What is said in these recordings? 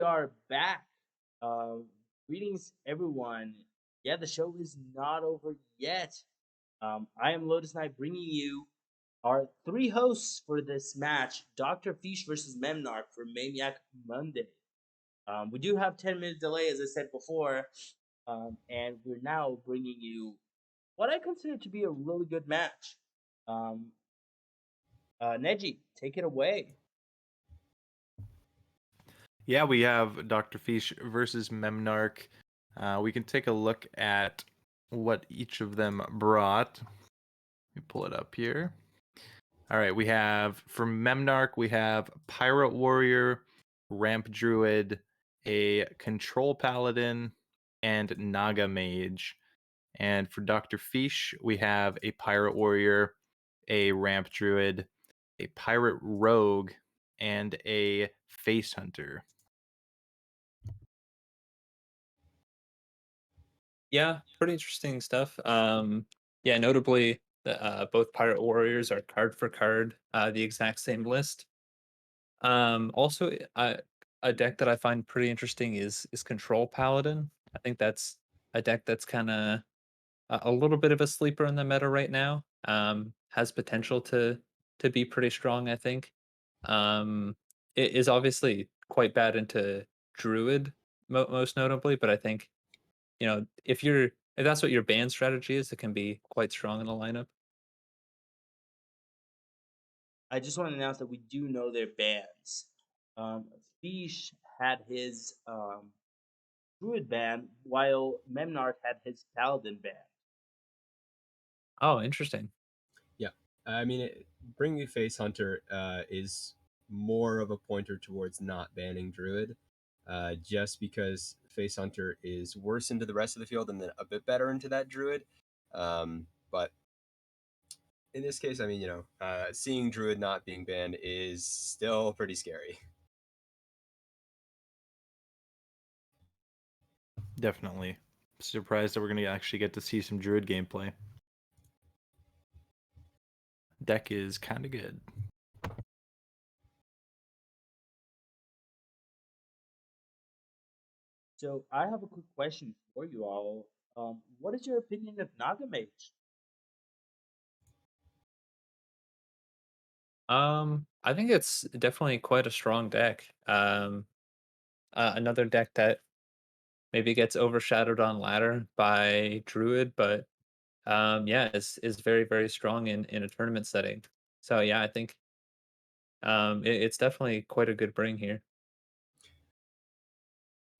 We are back. Um, Greetings, everyone. Yeah, the show is not over yet. I am Lotus Knight bringing you our three hosts for this match Dr. Fish versus Memnarch for Maniac Monday. We do have 10-minute delay, as I said before, and we're now bringing you what I consider to be a really good match. Um, Neji, take it away. Yeah, we have Dr. Fish versus Memnarch. We can take a look at what each of them brought. Let me pull it up here. All right, we have from Memnarch, we have Pirate Warrior, Ramp Druid, a Control Paladin, and Naga Mage. And for Dr. Fish, we have a Pirate Warrior, a Ramp Druid, a Pirate Rogue, and a Face Hunter. Yeah, pretty interesting stuff. Yeah, notably, both Pirate Warriors are card for card, the exact same list. Also, a deck that I find pretty interesting is Control Paladin. I think that's a deck that's kind of a little bit of a sleeper in the meta right now. Has potential to be pretty strong. I think. It is obviously quite bad into Druid, most notably, but I think if that's what your ban strategy is, it can be quite strong in the lineup. I just want to announce that we do know their bands. Fish had his Druid band, while Memnarch had his Paladin band. Oh, interesting. Yeah, I mean, bringing Face Hunter is more of a pointer towards not banning Druid, just because Face Hunter is worse into the rest of the field and then a bit better into that Druid. But in this case, I mean, seeing Druid not being banned is still pretty scary. Definitely. Surprised that we're going to actually get to see some Druid gameplay. Deck is kind of good. So I have a quick question for you all. What is your opinion of Nagamage? I think it's definitely quite a strong deck. Another deck that maybe gets overshadowed on ladder by Druid, but yeah, is very very strong in a tournament setting. So yeah, I think it's definitely quite a good bring here.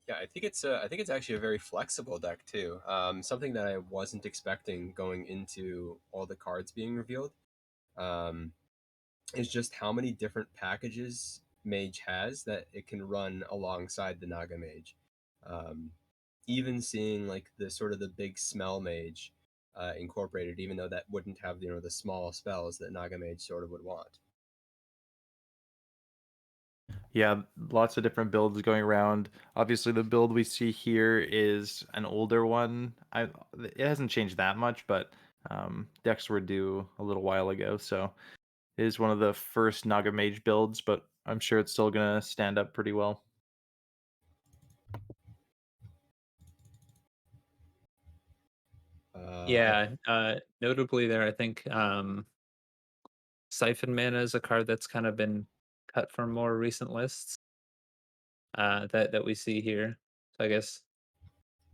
Yeah, I think it's actually a very flexible deck too. Something that I wasn't expecting going into all the cards being revealed. Um, is just how many different packages Mage has that it can run alongside the Naga Mage. Um, Even seeing like the sort of the big smell Mage incorporated, even though that wouldn't have the small spells that Naga Mage sort of would want. Yeah, lots of different builds going around. Obviously, the build we see here is an older one. It hasn't changed that much, but decks were due a little while ago, so it is one of the first Naga Mage builds, but I'm sure it's still gonna stand up pretty well. Yeah, notably there, I think Siphon Mana is a card that's kind of been cut from more recent lists that we see here. So I guess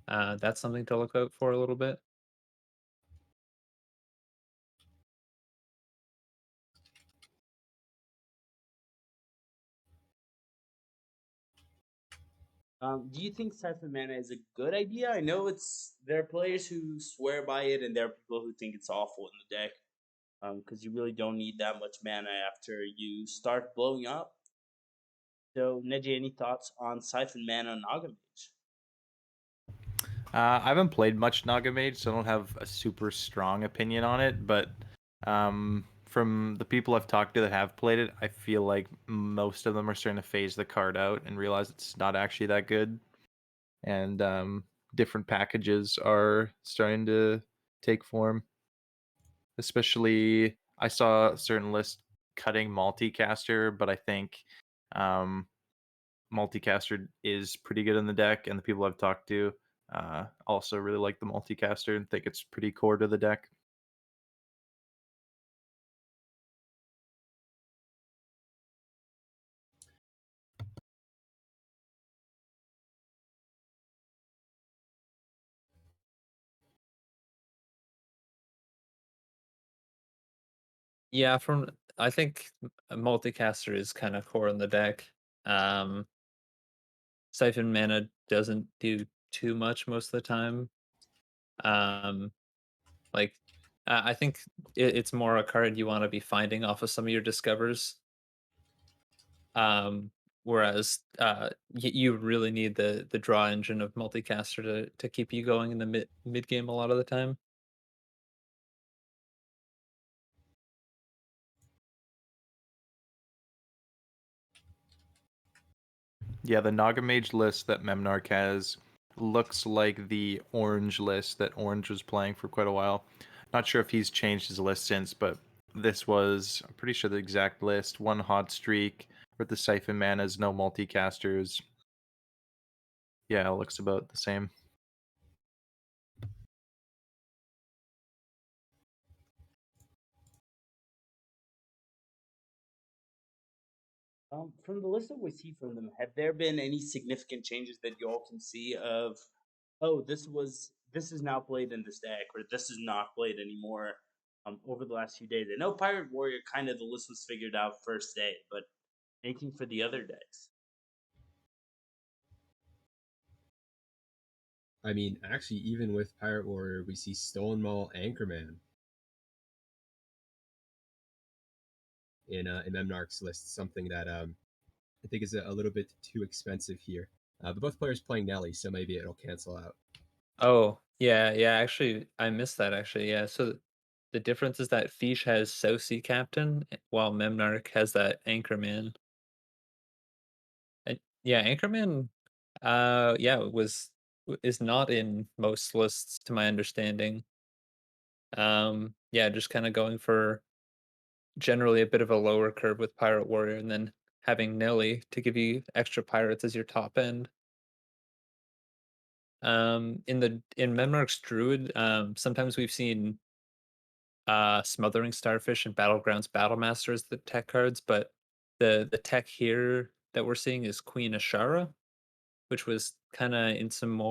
that's something to look out for a little bit. Do you think Siphon Mana is a good idea? I know there are players who swear by it, and there are people who think it's awful in the deck. Because you really don't need that much mana after you start blowing up. So, Neji, any thoughts on Siphon Mana and Nagamage? I haven't played much Naga Mage, so I don't have a super strong opinion on it, but from the people I've talked to that have played it, I feel like most of them are starting to phase the card out and realize it's not actually that good. And different packages are starting to take form. Especially, I saw a certain list cutting multicaster, but I think multicaster is pretty good in the deck, and the people I've talked to also really like the multicaster and think it's pretty core to the deck. Yeah, I think a multicaster is kind of core in the deck. Siphon mana doesn't do too much most of the time. Um, like I think it's more a card you want to be finding off of some of your discovers. Um, whereas you really need the draw engine of multicaster to keep you going in the mid game a lot of the time. Yeah, the Nagamage list that Memnarch has looks like the orange list that Orange was playing for quite a while. Not sure if he's changed his list since, but this was, I'm pretty sure, the exact list. One hot streak with the Siphon Manas, no multicasters. Yeah, it looks about the same. From the list that we see from them, have there been any significant changes that you all can see of, oh, this is now played in this deck, or this is not played anymore over the last few days? I know Pirate Warrior kind of the list was figured out first day, but anything for the other decks? I mean, actually, even with Pirate Warrior, we see Stolen Maul Anchorman in Memnarch's list, something that I think is a little bit too expensive here. But both players playing Nelly, so maybe it'll cancel out. Oh, yeah, yeah, actually, I missed that actually, yeah, so the difference is that Fish has Saucy Captain, while Memnarch has that Anchorman. And yeah, Anchorman, yeah, is not in most lists to my understanding. Yeah, just kinda going for generally a bit of a lower curve with Pirate Warrior, and then having Nelly to give you extra pirates as your top end. In Memnarch's Druid, sometimes we've seen Smothering Starfish and Battlegrounds Battlemaster as the tech cards, but the tech here that we're seeing is Queen Ashara, which was kind of in some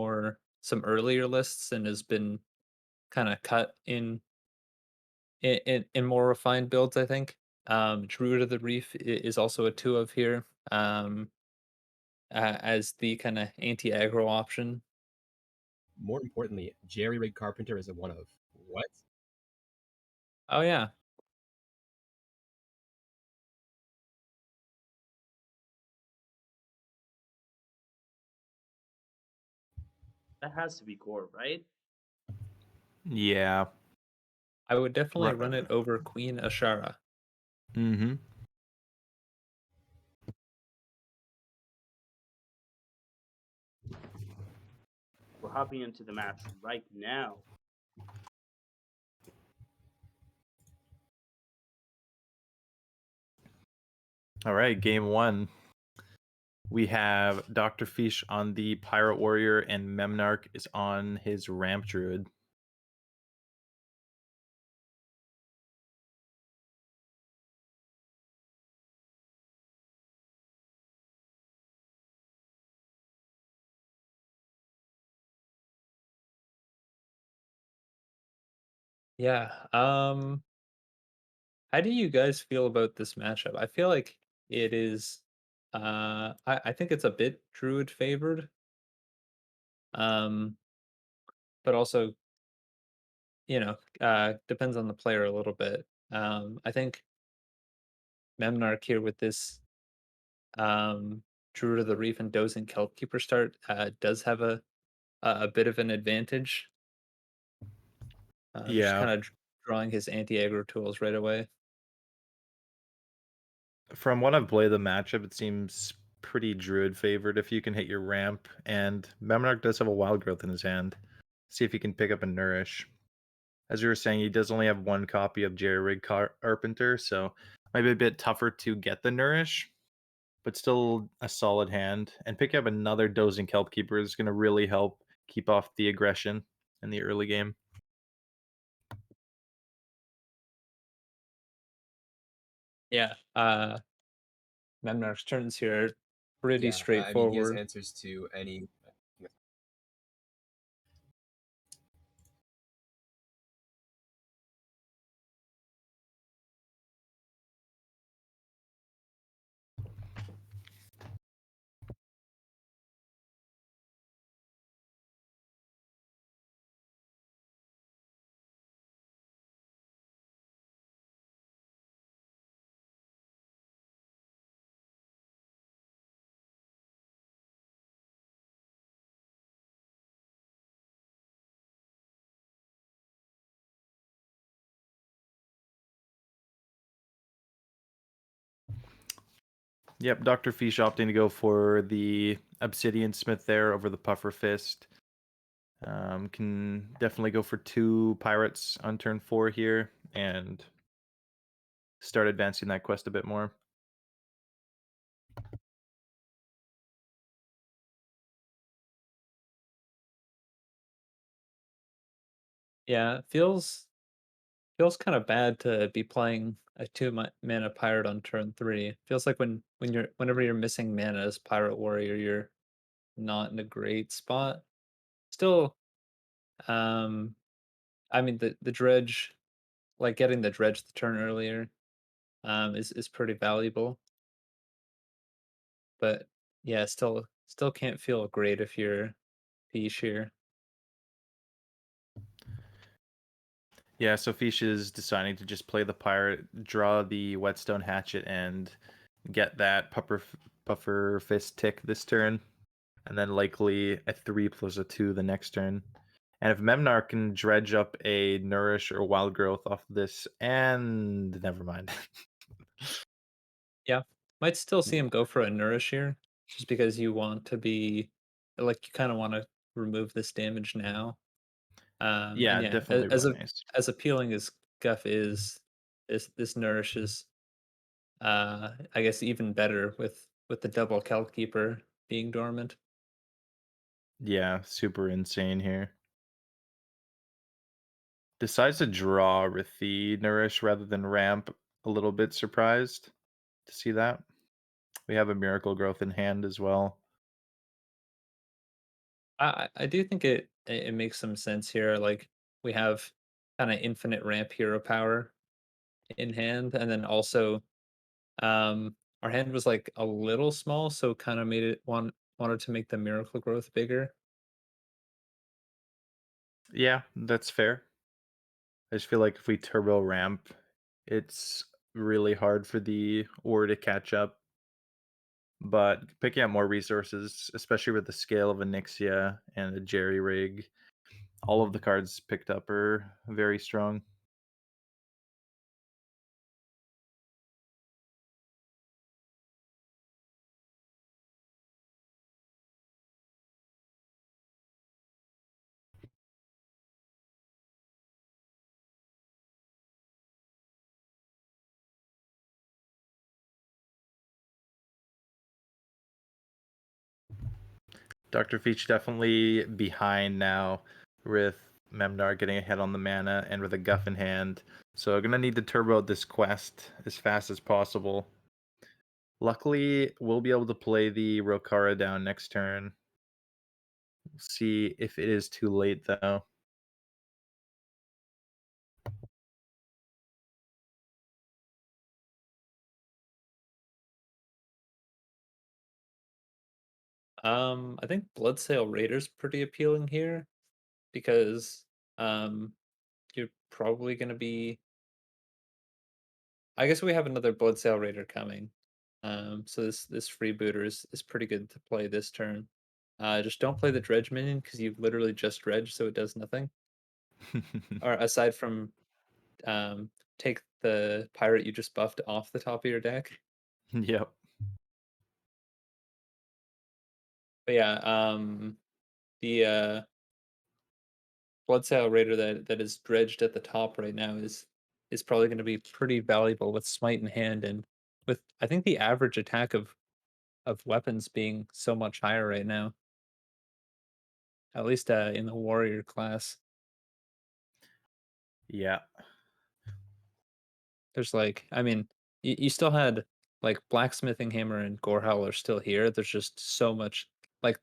earlier lists and has been kind of cut in more refined builds, I think. Druid of the Reef is also a two of here, as the kind of anti aggro option. More importantly, Jerry Rig Carpenter is a one of. What? Oh yeah, That has to be core, right? Yeah. I would definitely Right. run it over Queen Ashara. Mm-hmm. We're hopping into the match right now. All right, game one. We have Dr. Fish on the Pirate Warrior, and Memnarch is on his Ramp Druid. Yeah. How do you guys feel about this matchup? I feel like it is I think it's a bit Druid favored. Um, but also, depends on the player a little bit. I think Memnarch here with this Druid of the Reef and Dozing Kelpkeeper start does have a bit of an advantage. Just Yeah. kind of drawing his anti-aggro tools right away. From what I've played the matchup, it seems pretty Druid favored if you can hit your ramp, and Memnarch does have a Wild Growth in his hand. See if he can pick up a Nourish. As you were saying, he does only have one copy of Jerry Rig Carpenter, so might be a bit tougher to get the Nourish. but still a solid hand. And picking up another Dozing Kelp Keeper is going to really help keep off the aggression in the early game. Yeah. Memnarch's turns here pretty Yeah, I mean, he has straightforward. answers to any. Yep, Dr. Fish opting to go for the Obsidian Smith there over the Puffer Fist. Can definitely go for 2 pirates on turn 4 here and start advancing that quest a bit more. Yeah, feels kind of bad to be playing a mana pirate on turn 3. Feels like whenever you're missing mana as pirate warrior, you're not in a great spot. Still, um, I mean the dredge, like getting the dredge the turn earlier, is pretty valuable. But yeah, still can't feel great if you're Fish here. Yeah, so Fish is deciding to just play the pirate, draw the Whetstone Hatchet, and get that Puffer Fist tick this turn, and then likely a 3 plus a 2 the next turn. And if Memnar can dredge up a Nourish or Wild Growth off this, and never mind. Yeah, might still see him go for a nourish here, just because you want to be like you kind of want to remove this damage now. Yeah, And yeah, definitely really nice. as appealing as Guff is, this nourishes, I guess even better with the double Kelp Keeper being dormant. Yeah, super insane here. Decides to draw with the Nourish rather than Ramp. A little bit surprised to see that. We have a Miracle Growth in hand as well. I do think it makes some sense here. Like we have kind of infinite ramp hero power in hand, and then also our hand was like a little small, so kind of made it wanted to make the miracle growth bigger. Yeah, that's fair. I just feel like if we turbo ramp, it's really hard for the ore to catch up. But picking up more resources, especially with the scale of Onyxia and the Jerry Rig, all of the cards picked up are very strong. Dr. Feach definitely behind now with Memnar getting ahead on the mana and with a Guff in hand. So gonna need to turbo this quest as fast as possible. Luckily, we'll be able to play the Rokara down next turn. We'll see if it is too late though. I think Bloodsail Raider's pretty appealing here because um you're probably gonna be. I guess we have another Bloodsail Raider coming. So this freebooter is pretty good to play this turn. Just don't play the dredge minion because you literally just dredge, so it does nothing. Or aside from um, take the pirate you just buffed off the top of your deck. Yep. But yeah, the Bloodsail Raider that is dredged at the top right now is probably going to be pretty valuable with Smite in hand and with I think the average attack of of weapons being so much higher right now, at least in the warrior class. Yeah. There's like, I mean, you still had like blacksmithing hammer and gorehowl are still here. There's just so much like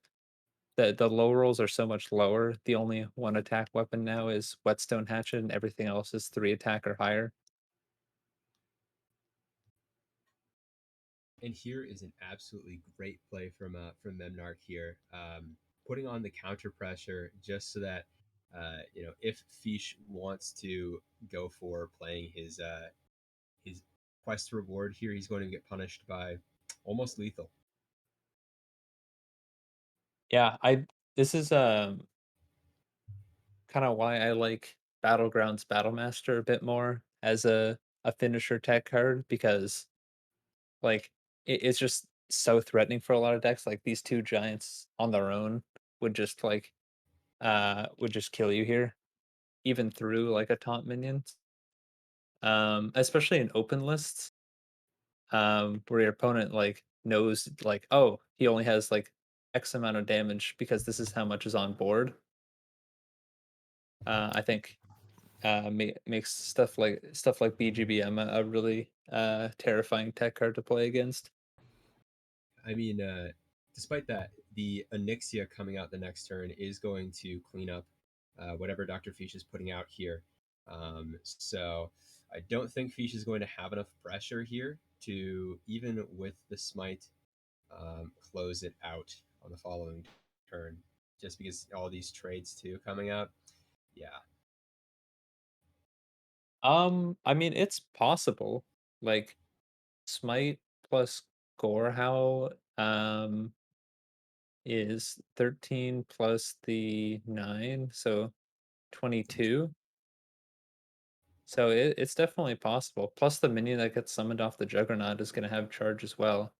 the low rolls are so much lower. The only one attack weapon now is whetstone hatchet, and everything else is 3 attack or higher. And here is an absolutely great play from Memnarch here, putting on the counter pressure just so that if Fish wants to go for playing his quest reward here, he's going to get punished by almost lethal. Yeah, I this is kind of why I like Battlegrounds Battlemaster a bit more as a finisher tech card because like it's just so threatening for a lot of decks. Like these two giants on their own would just would just kill you here, even through like a taunt minion. Especially in open lists, where your opponent like knows like, oh, he only has like X amount of damage because this is how much is on board. I think makes stuff like BGBM a really terrifying tech card to play against. I mean, despite that, the Onyxia coming out the next turn is going to clean up whatever Dr. Fish is putting out here. So I don't think Fish is going to have enough pressure here to, even with the smite, close it out on the following turn. Just because all these trades too coming out, yeah. I mean, it's possible. Like Smite plus Gorehowl is 13 plus the 9, so 22. So it's definitely possible. Plus the minion that gets summoned off the Juggernaut is going to have charge as well.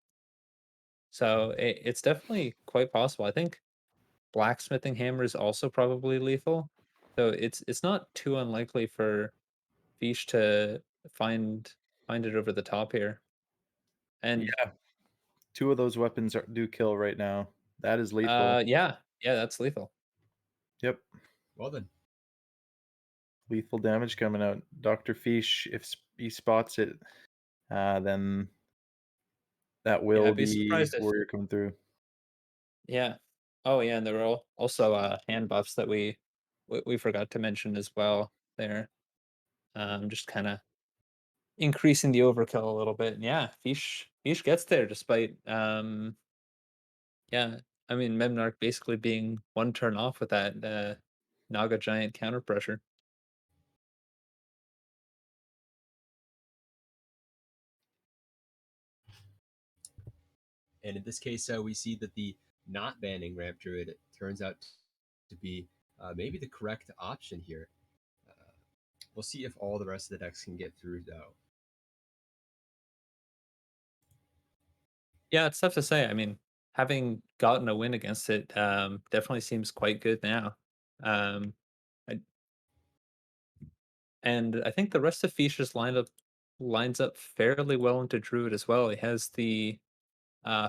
So it's definitely quite possible. I think blacksmithing hammer is also probably lethal. So it's not too unlikely for Fish to find find it over the top here. And Yeah. Two of those weapons do kill right now. That is lethal. yeah, that's lethal. Yep. Well then, Lethal damage coming out. Dr. Fish, if he spots it, then that Yeah, will I'd be be surprised if warrior coming through. yeah. Oh yeah, and there were also hand buffs that we forgot to mention as well there. Just kind of increasing the overkill a little bit. And yeah, Fish gets there despite yeah, I mean Memnarch basically being one turn off with that Naga giant counter pressure. and in this case, we see that the not banning Ramp Druid turns out to be maybe the correct option here. Uh, we'll see if all the rest of the decks can get through, though. Yeah, it's tough to say. I mean, having gotten a win against it definitely seems quite good now. Um I, and I think the rest of Fish's lineup lines up fairly well into Druid as well. He has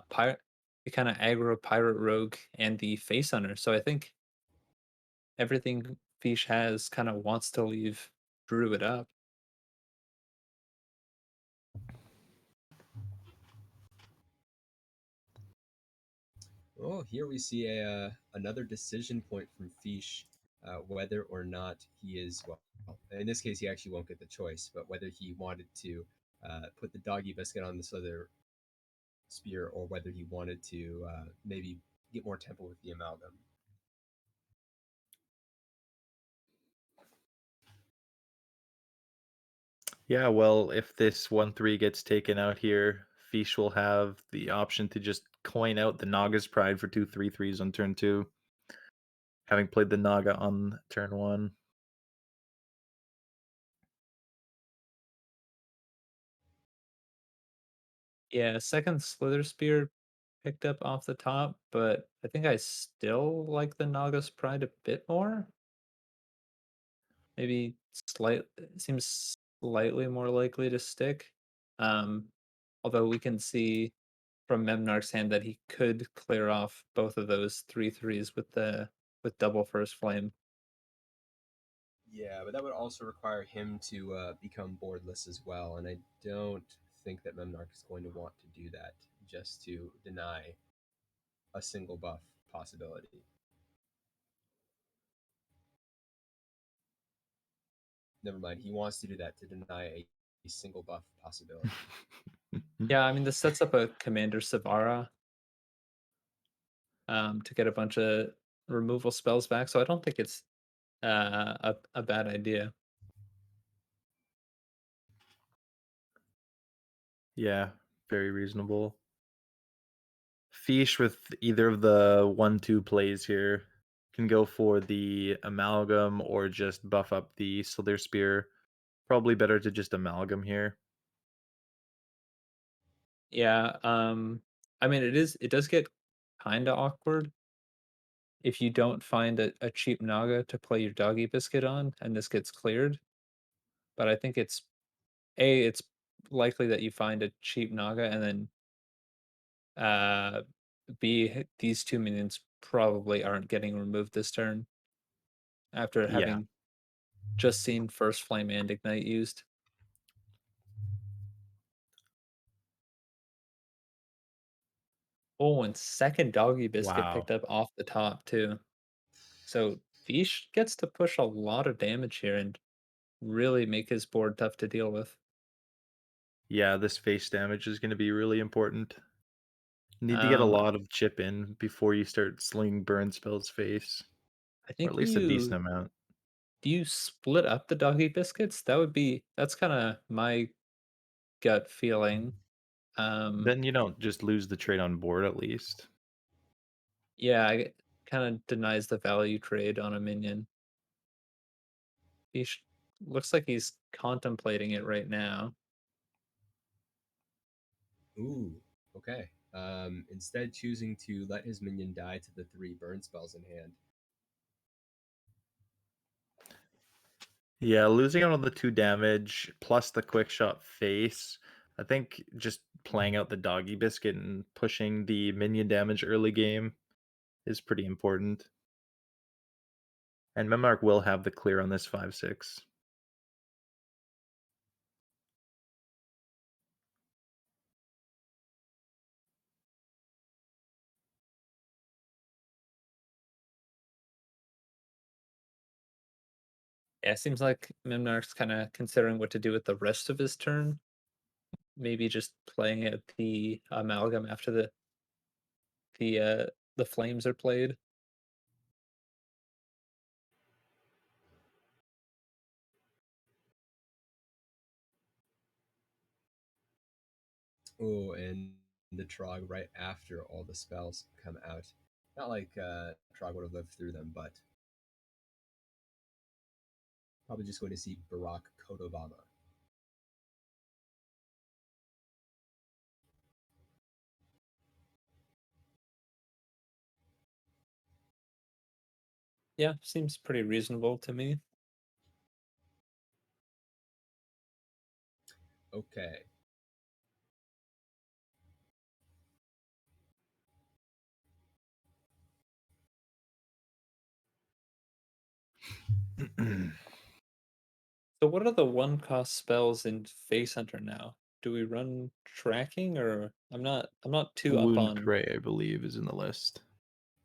pirate, the kind of aggro pirate rogue and the face hunter. So I think everything Fish has kind of wants to leave Druid up. Oh, here we see a another decision point from Fish, whether or not he is well. In this case, he actually won't get the choice, but whether he wanted to put the doggy biscuit on this other spear, or whether he wanted to maybe get more tempo with the amalgam. Yeah, well, if this 1-3 gets taken out here, Fish will have the option to just coin out the Naga's Pride for 2/3/3s on turn 2, having played the Naga on turn 1. Yeah, second Slither Spear picked up off the top, but I think I still like the Nagas Pride a bit more. Maybe seems slightly more likely to stick. Um, although we can see from Memnarch's hand that he could clear off both of those 3/3s with double first flame. Yeah, but that would also require him to become boardless as well, and I don't think that Memnarch is going to want to do that just to deny a single buff possibility. Never mind, he wants to do that to deny a single buff possibility. Yeah, I mean this sets up a Commander Savara to get a bunch of removal spells back, so I don't think it's a bad idea. Yeah, very reasonable. Fish with either of the 1-2 plays here can go for the amalgam or just buff up the Slither Spear. Probably better to just amalgam here. Yeah, I mean it does get kind of awkward if you don't find a cheap Naga to play your doggy biscuit on and this gets cleared. But I think it's likely that you find a cheap Naga and then B, these two minions probably aren't getting removed this turn after Yeah. having just seen First Flame and Ignite used. Oh, and second Doggy Biscuit Wow. picked up off the top too. So Vish gets to push a lot of damage here and really make his board tough to deal with. Yeah, this face damage is going to be really important. You need to get a Um, lot of chip in before you start slinging burn spells face, I or at think least a decent amount. do you split up the Doggy Biscuits? That's kind of my gut feeling. Then you don't just lose the trade on board at least. Yeah, it kind of denies the value trade on a minion. Looks like he's contemplating it right now. Ooh, okay. Instead, choosing to let his minion die to the 3 burn spells in hand. Yeah, losing out on the 2 damage plus the quick shot face. I think just playing out the doggy biscuit and pushing the minion damage early game is pretty important. And Memnarch will have the clear on this 5/6. Yeah, it seems like Memnarch's kind of considering what to do with the rest of his turn. Maybe just playing at the amalgam after the uh the flames are played. Oh, and the Trog right after all the spells come out. Not like Trog would have lived through them, but probably just going to see Barack Kodobama. Yeah, seems pretty reasonable to me. Okay. So what are the one cost spells in Face Hunter now? Do we run tracking or I'm not too up Wound on Prey, I believe, is in the list.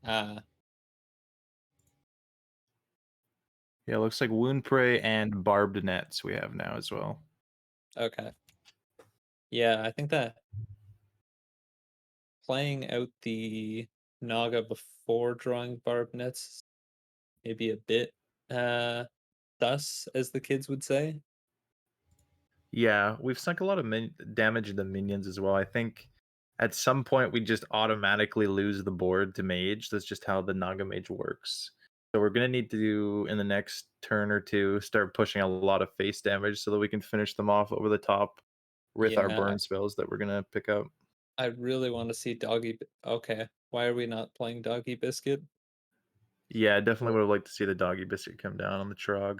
uh Yeah, it looks like Wound Prey and Barbed Nets we have now as well. okay. Yeah, I think that playing out the Naga before drawing Barb Nets maybe a bit sus, as the kids would say. Yeah, we've sunk a lot of damage into minions as well. I think at some point we just automatically lose the board to mage. That's just how the Naga mage works. So we're gonna need to, in the next turn or two, start pushing a lot of face damage so that we can finish them off over the top with our Yeah, burn spells that we're gonna pick up. I really want to see Okay, why are we not playing Doggy Biscuit? Yeah, I definitely Well, would have liked to see the doggy biscuit come down on the Trog.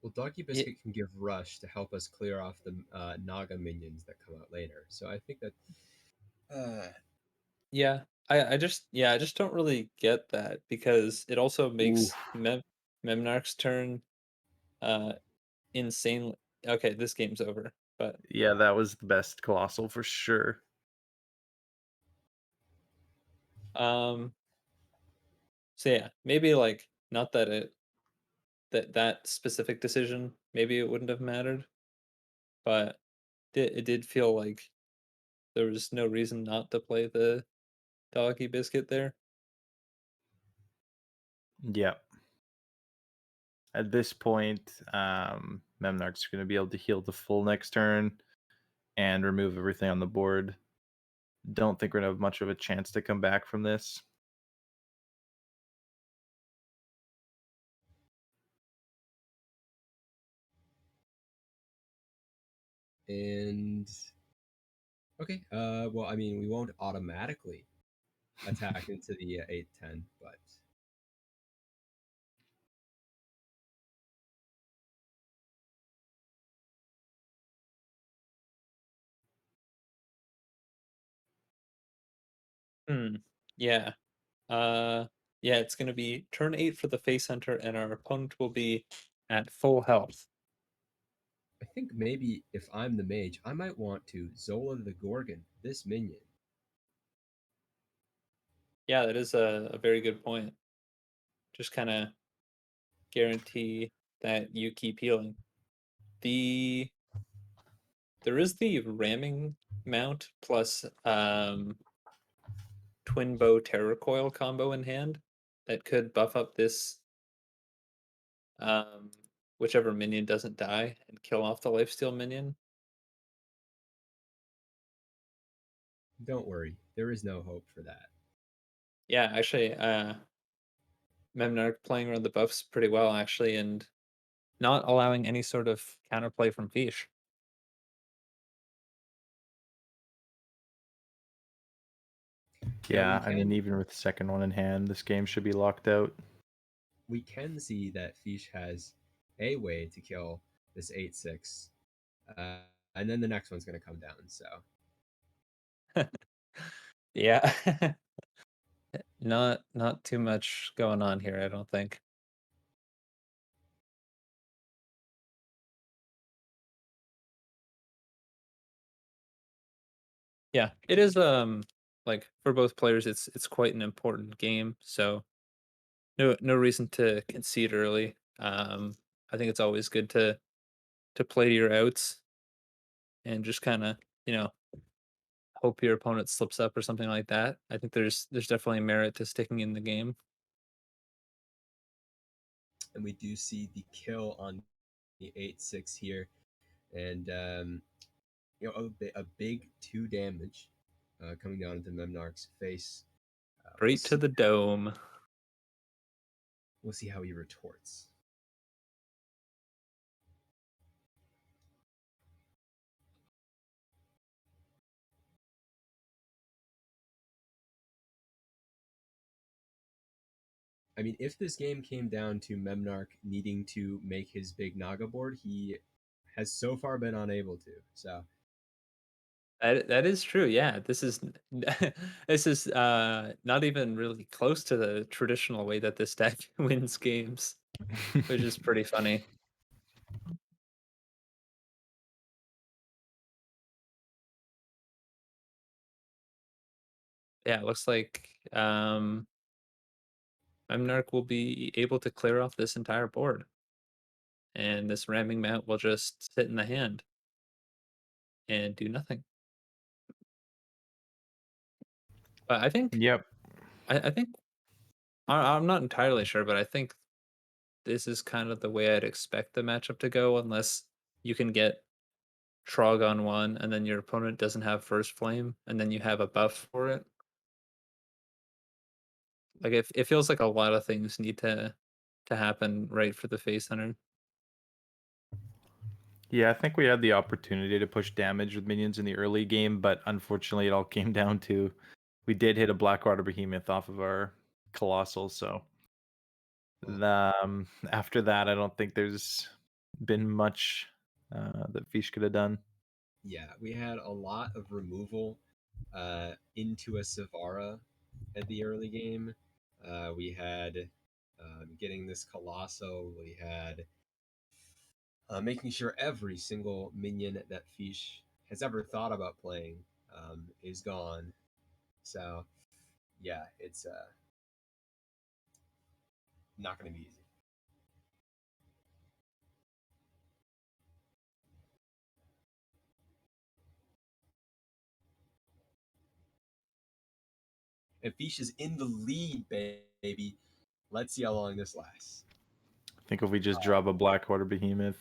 well, Doggy Yeah, Biscuit can give Rush to help us clear off the Naga minions that come out later. So I think that Yeah, I just don't really get that because it also Ooh. makes Memnarch's turn uh insane. Okay, this game's over, but Yeah, that was the best colossal for sure. um so yeah, maybe like not that that specific decision maybe it wouldn't have mattered, but it did feel like there was no reason not to play the doggy biscuit there. Yep. At this point, Memnarch's going to be able to heal the full next turn and remove everything on the board. Don't think we're going to have much of a chance to come back from this. And okay, well, I mean, we won't automatically attack into the 8-10, but Hmm. Yeah. Uh yeah, it's gonna be turn 8 for the face hunter, and our opponent will be at full health. I think maybe if I'm the mage, I might want to Zola the Gorgon, this minion. Yeah, that is a very good point. Just kind of guarantee that you keep healing. The There is the ramming mount plus twin bow terror coil combo in hand that could buff up this um whichever minion doesn't die and kill off the lifesteal minion. Don't worry, there is no hope for that. Yeah, actually, Memnarch playing around the buffs pretty well actually, and not allowing any sort of counterplay from Fish. Now Yeah, I mean, even with the second one in hand, this game should be locked out. we can see that Fish has a way to kill this 8-6, uh, and then the next one's going to come down. So Yeah. Not too much going on here, I don't think. Yeah, it is like for both players it's quite an important game, so no reason to concede early. I think it's always good to play to your outs and just kind of, you know, hope your opponent slips up or something like that. I think there's definitely merit to sticking in the game. and we do see the kill on the 8-6 here, and a big 2 damage coming down into Memnarch's face. Straight to the dome. We'll see how he retorts. I mean, if this game came down to Memnarch needing to make his big Naga board, he has so far been unable to. So That is true. Yeah, this is this is not even really close to the traditional way that this deck wins games, which is pretty funny. Yeah, it looks like Memnarch will be able to clear off this entire board, and this ramming mount will just sit in the hand and do nothing. But I think Yep. I think I'm not entirely sure, but I think this is kind of the way I'd expect the matchup to go, unless you can get Trog on one, and then your opponent doesn't have first flame, and then you have a buff for it. Like it feels like a lot of things need to happen right for the face hunter. Yeah, I think we had the opportunity to push damage with minions in the early game, but unfortunately, it all came down to we did hit a Blackwater Behemoth off of our Colossal, so well, after that, I don't think there's been much that Fish could have done. yeah, we had a lot of removal into a Savara at the early game. We had getting this Colosso. We had making sure every single minion that Fish has ever thought about playing is gone. So yeah, it's not going to be easy. And Fish is in the lead, baby. Let's see how long this lasts. I think if we just drop a Blackwater Behemoth,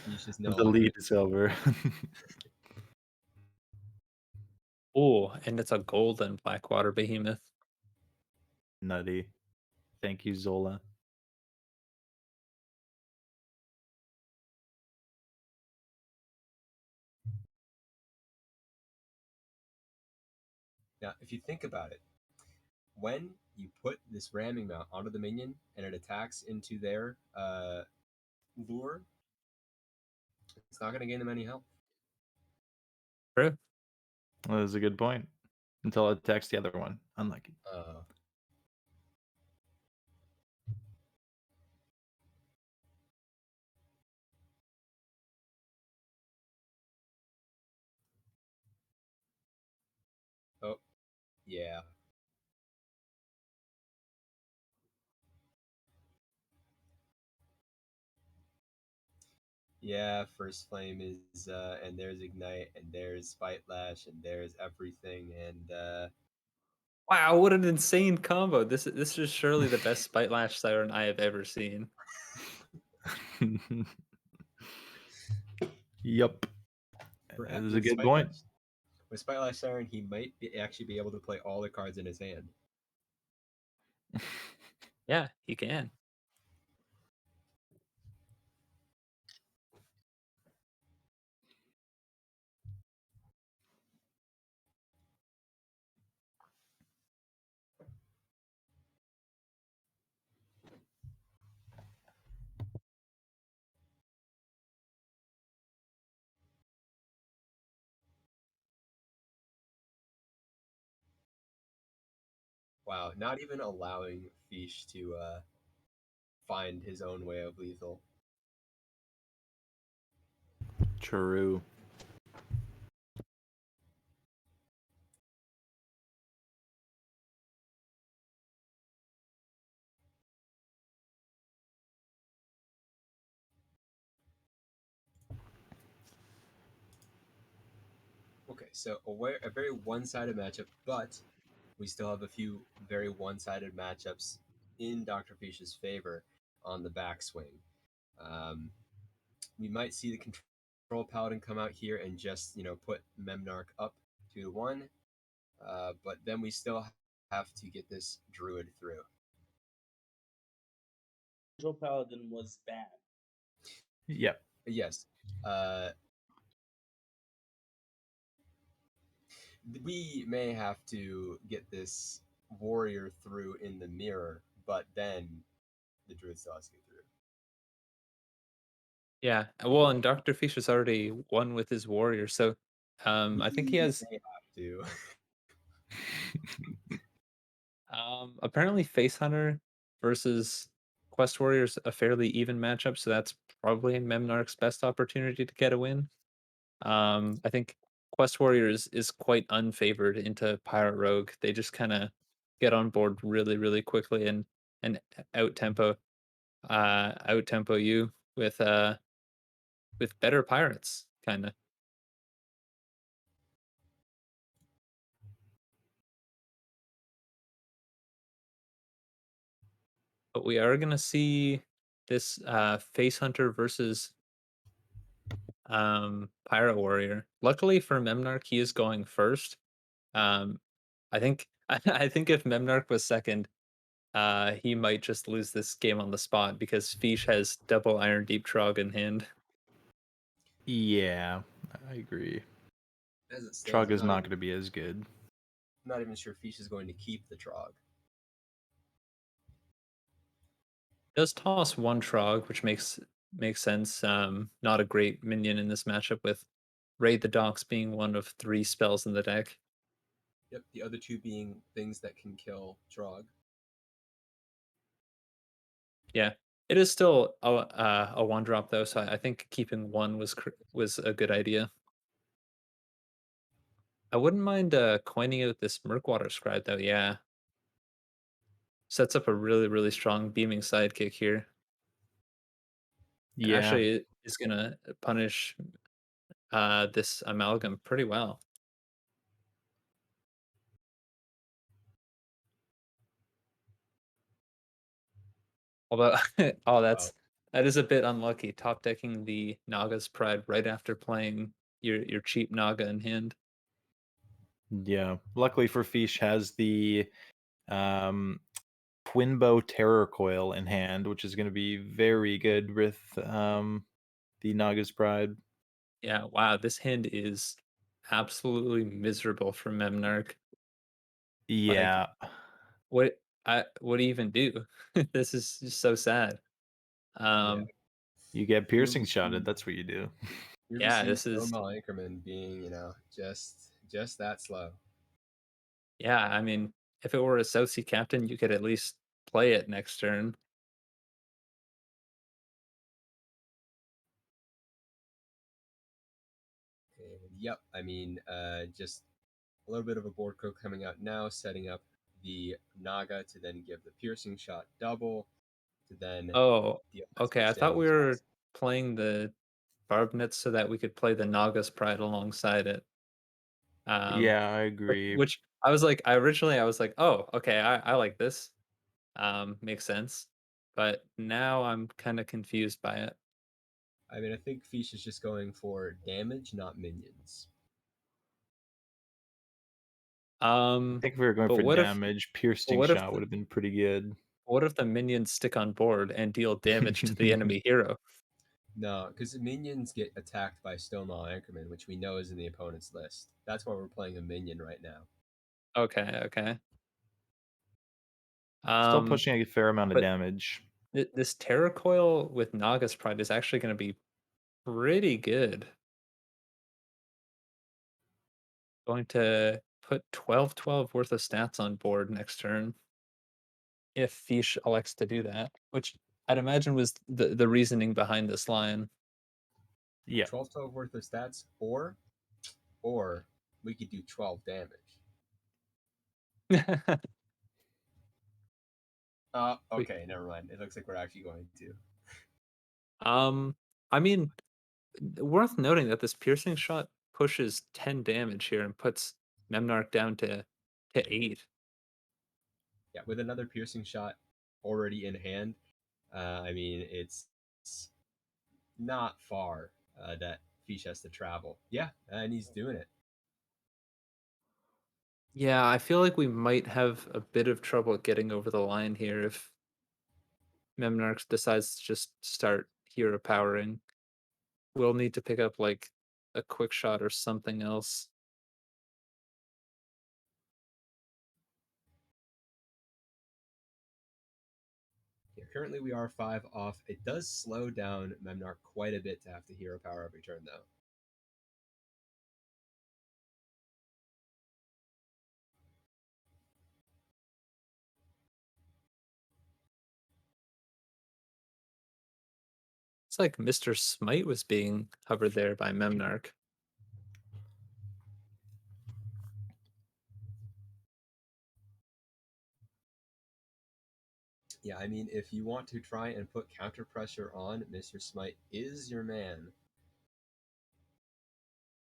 Fish is no the longer. lead is over. Oh, and it's a golden Blackwater Behemoth. Nutty. Thank you, Zola. Now, if you think about it, when you put this ramming mount onto the minion and it attacks into their lure, it's not going to gain them any health. True. Well, that was a good point. Until it attacks the other one. Unlucky. Oh, yeah. Yeah, First Flame is, and there's Ignite, and there's Spite Lash, and there's everything, and Wow, what an insane combo! This is surely the best Spite Lash Siren I have ever seen. Yup. That is a good point. With Spite Lash Siren, he might actually be able to play all the cards in his hand. Yeah, he can. Wow, not even allowing Fish to find his own way of lethal. True. Okay, so a very one-sided matchup, but we still have a few very one-sided matchups in Dr. Fish's favor on the backswing. Um, we might see the control paladin come out here and just put Memnarch up 2-1, but then we still have to get this druid through. Control Paladin was banned. Yep. Yes. We may have to get this warrior through in the mirror, but then the druid still has to get through. Yeah, well, and Dr. Fish has already won with his warrior, so I think he We has may have to. apparently Face Hunter versus Quest Warrior is a fairly even matchup, so that's probably Memnarch's best opportunity to get a win. I think Quest Warriors is quite unfavored into Pirate Rogue. They just kind of get on board really, really quickly and out tempo you with better pirates, kind of. But we are gonna see this Face Hunter versus Pirate Warrior. Luckily for Memnarch, he is going first. Um, I think I think if Memnarch was second, he might just lose this game on the spot because Fish has double Iron Deep Trog in hand. Yeah, I agree. As it stands, Trog is not going to be as good. I'm not even sure Fish is going to keep the Trog. Does toss one Trog, which makes sense. Not a great minion in this matchup with Raid the Docks being one of 3 spells in the deck. Yep, the other two being things that can kill Drog. Yeah, it is still a one drop though, so I think keeping one was a good idea. I wouldn't mind coining out this Murkwater Scribe though. Yeah, sets up a really strong beaming sidekick here, and Yeah. actually it is gonna punish this amalgam pretty well. Although, oh, Oh, that is a bit unlucky. Top decking the Naga's Pride right after playing your cheap Naga in hand. Yeah. Luckily for Fish has the um Twinbow Terror Coil in hand, which is going to be very good with the Naga's Pride. Yeah, wow, this hand is absolutely miserable for Memnarch. Like, Yeah. what do you even do? This is just so sad. yeah. Um, You get Here piercing we shotted. see That's what you do. here we yeah, see this is Stonemal Anchorman being, just that slow. yeah. I mean, if it were a Southsea captain, you could at least play it next turn. And yep, I mean, just a little bit of a board coat coming out now, setting up the Naga to then give the piercing shot double, to then Oh, deal as okay. I much thought we damage were as. playing the Barb Nets so that we could play the Naga's Pride alongside it. Um, Yeah, I agree. which I was like, I was like, oh, okay, I like this. Makes sense. But now I'm kind of confused by it. I mean, I think Fish is just going for damage, not minions. I Um, think if we were going but for damage, piercing what if shot would have been pretty good. the minions stick on board and deal damage to the enemy hero? No, because minions get attacked by Stonewall Anchorman, which we know is in the opponent's list. That's why we're playing a minion right now. Okay, okay. Still Um, pushing a fair amount of but damage. this Terror Coil with Naga's Pride is actually going to be pretty good. Going to put 12/12 worth of stats on board next turn if Fish elects to do that, which I'd imagine was the reasoning behind this line. Yeah. 12 worth of stats, or we could do 12 damage. We- Okay, never mind. It looks like we're actually going to. um, I mean, worth noting that this piercing shot pushes 10 damage here and puts Memnarch down to 8. Yeah, with another piercing shot already in hand, I mean, it's not far that Fish has to travel. Yeah, and he's doing it. Yeah, I feel like we might have a bit of trouble getting over the line here if Memnarch decides to just start hero powering. We'll need to pick up like a quick shot or something else. Yeah, currently we are 5 off. It does slow down Memnarch quite a bit to have to hero power every turn, though. It's like Mr. Smite was being hovered there by Memnarch. Yeah, I mean, if you want to try and put counter pressure on, Mr. Smite is your man.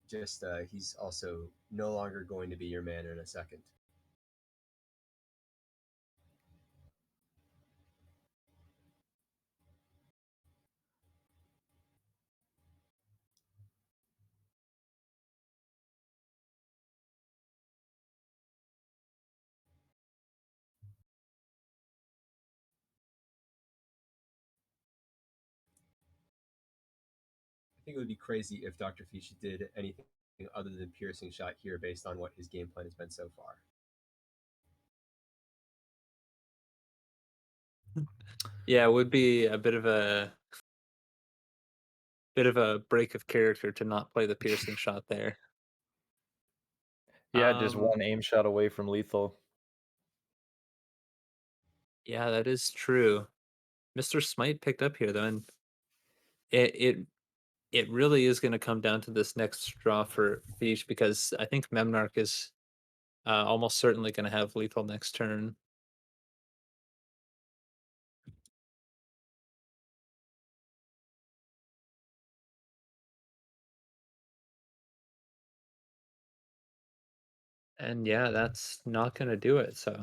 Just he's also no longer going to be your man in a second. I think it would be crazy if Dr. Fish did anything other than piercing shot here based on what his game plan has been so far. Yeah, it would be a bit of a break of character to not play the piercing shot there. Yeah, just Um, one aim shot away from lethal. yeah, that is true. Mr. Smite picked up here though, and it it it really is going to come down to this next draw for Fish because I think Memnarch is almost certainly going to have lethal next turn. And yeah, that's not going to do it. So,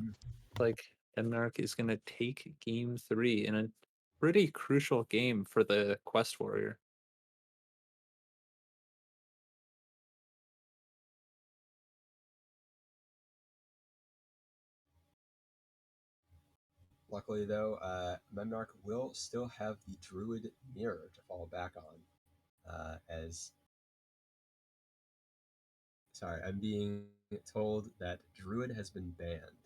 like, Denmark is going to take game 3 in a pretty crucial game for the Quest Warrior. Luckily, though, Memnarch will still have the Druid Mirror to fall back on. As sorry, I'm being told that Druid has been banned.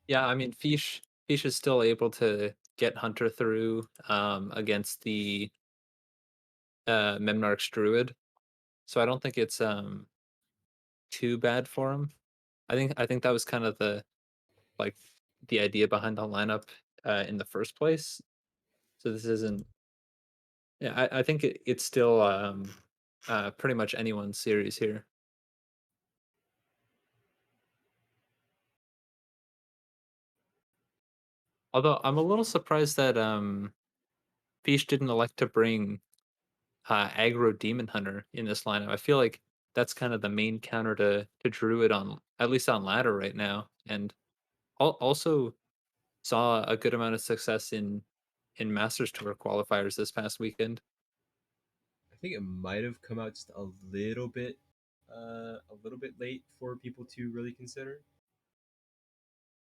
Yeah, I mean, Fish is still able to get Hunter through against the Memnarch's Druid. So I don't think it's too bad for him. I think that was kind of like the idea behind the lineup in the first place. So this isn't. Yeah, I think it's still pretty much anyone's series here. Although I'm a little surprised that Fish didn't elect to bring aggro Demon Hunter in this lineup. I feel like that's kind of the main counter to Druid on at least on ladder right now, and also saw a good amount of success in Masters Tour qualifiers this past weekend. I think it might have come out just a little bit late for people to really consider.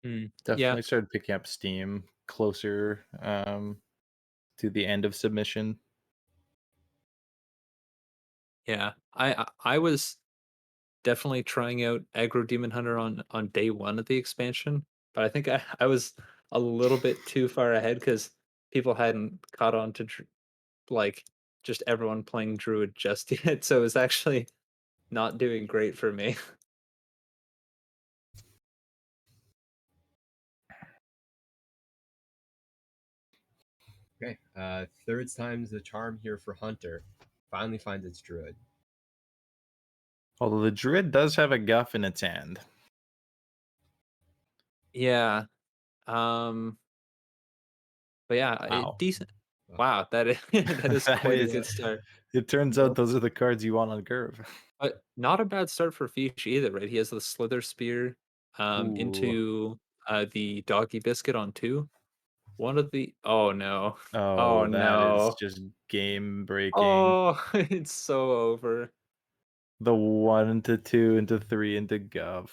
Yeah, Definitely started picking up steam closer to the end of submission. yeah. I was definitely trying out aggro Demon Hunter on day one of the expansion, but I think I was a little bit too far ahead because people hadn't caught on to like just everyone playing Druid just yet, so it was actually not doing great for me. Okay, third time's the charm here for Hunter. Finally finds its Druid. Although the druid does have a guff in its hand. Yeah. But yeah, Wow. decent. Wow, that is that is That quite a is, good start. it turns out those are the cards you want on curve. But not a bad start for Fish either, right? He has the Slither Spear Ooh. into the Doggy Biscuit on 2. One of the oh no. Oh Oh, that is no. just game breaking. Oh, it's so over. The 1 to 2 into 3 into Gov.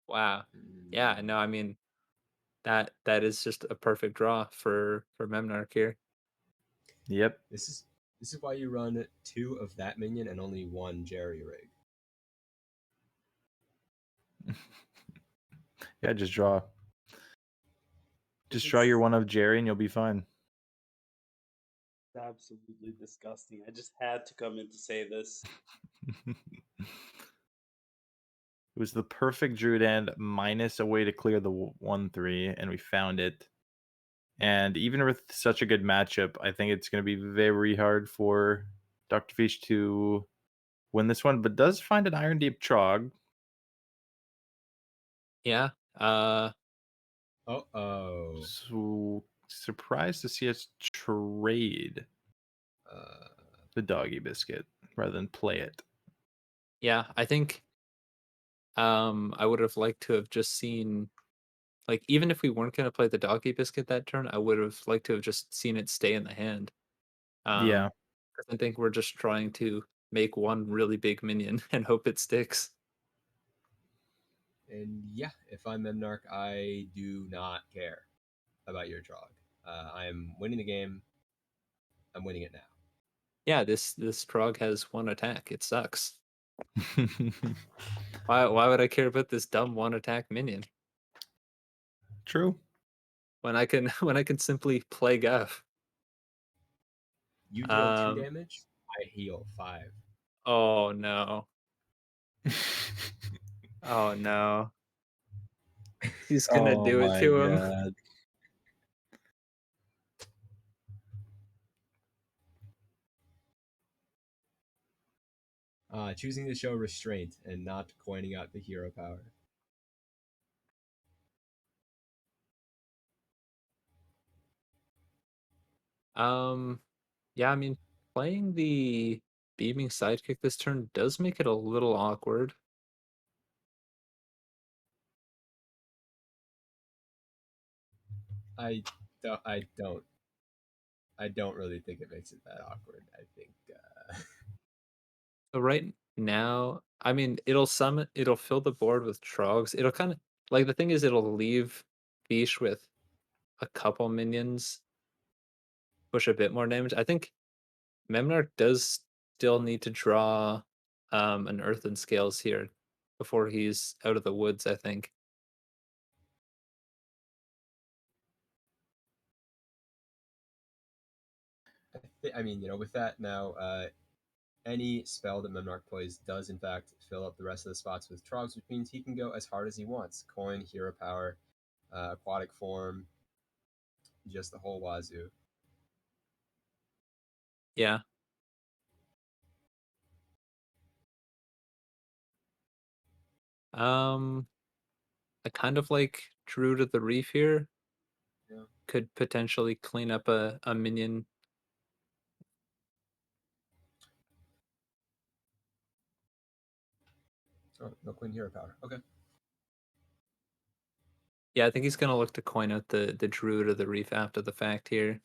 Wow. Yeah, no, I mean that is just a perfect draw for Memnarch here. Yep. This is why you run 2 of that minion and only 1 Jerry rig. Yeah, just draw. Just This draw your is one of Jerry and you'll be fine. absolutely disgusting. I just had to come in to say this. It was the perfect Druid end minus a way to clear the 1/3, and we found it. And even with such a good matchup, I think it's going to be very hard for Dr. Fish to win this one, but does find an Iron Deep Trog. Yeah. Oh. So surprised to see us trade Uh, the Doggy Biscuit rather than play it. Yeah, I think I would have liked to have just seen like even if we weren't going to play the Doggy Biscuit that turn, I would have liked to have just seen it stay in the hand. Yeah. 'Cause I think we're just trying to make one really big minion and hope it sticks. and yeah, if I'm Memnarch, I do not care about your Trog. I am winning the game. I'm winning it now. Yeah, this Trog has 1 attack. It sucks. Why would I care about this dumb 1 attack minion True. when I can when I can simply play Guff? You deal 2 Um. damage, I heal 5. Oh no. Oh no. He's gonna Oh do it my to him. god. Choosing to show restraint and not coining out the hero power. Yeah, I mean, playing the beaming sidekick this turn does make it a little awkward. I don't. I don't really think it makes it that awkward. I think So right now, I mean, it'll fill the board with trogs. It'll kind of like the thing is, it'll leave Fish with a couple minions, push a bit more damage. I think Memnarch does still need to draw an Earthen Scales here before he's out of the woods, I think. I mean, with that now, any spell that Memnarch plays does in fact fill up the rest of the spots with trogs, which means he can go as hard as he wants. Coin, hero power, aquatic form, just the whole wazoo. Yeah. Um, I kind of like Druid of the Reef here. Yeah. Could potentially clean up a minion. Oh, no coin, hero power. Okay. Yeah, I think he's gonna look to coin out the Druid of the Reef after the fact here.